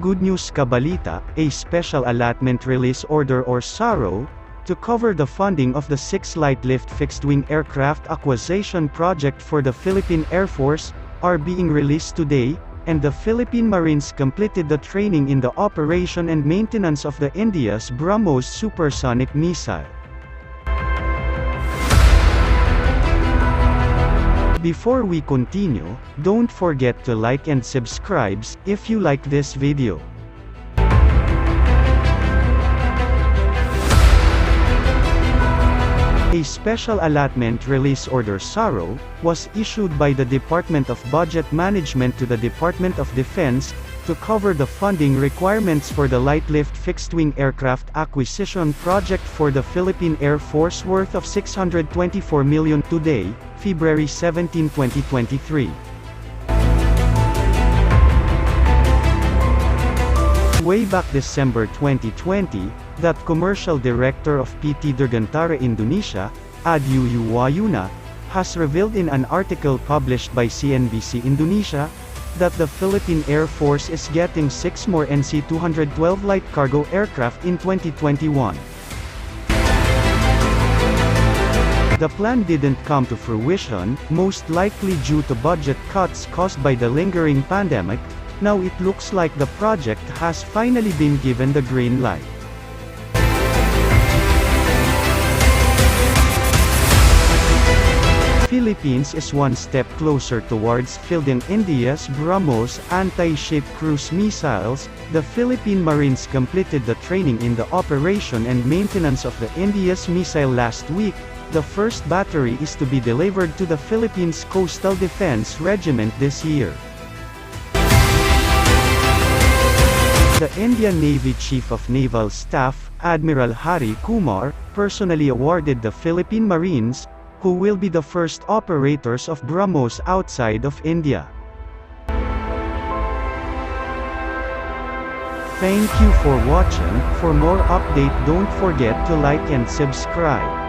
good news kabalita, a special allotment release order or SARO, to cover the funding of the 6 light-lift fixed-wing aircraft acquisition project for the Philippine Air Force, are being released today, and the Philippine Marines completed the training in the operation and maintenance of the India's Brahmos supersonic missile. Before we continue, don't forget to like and subscribe if you like this video. A special allotment release order SARO was issued by the Department of Budget Management to the Department of Defense to cover the funding requirements for the light-lift fixed-wing aircraft acquisition project for the Philippine Air Force worth of 624 million today, February 17, 2023. Way back December 2020, that Commercial Director of PT Dirgantara Indonesia, Adyu Wayuna, has revealed in an article published by CNBC Indonesia, that the Philippine Air Force is getting 6 more NC-212 light cargo aircraft in 2021. The plan didn't come to fruition, most likely due to budget cuts caused by the lingering pandemic. Now it looks like the project has finally been given the green light. Philippines is one step closer towards fielding India's Brahmos anti-ship cruise missiles. The Philippine Marines completed the training in the operation and maintenance of the India's missile last week. The first battery is to be delivered to the Philippines Coastal Defense Regiment this year. The Indian Navy Chief of Naval Staff, Admiral Hari Kumar, personally awarded the Philippine Marines, who will be the first operators of Brahmos outside of India. Thank you for watching. For more update, don't forget to like and subscribe.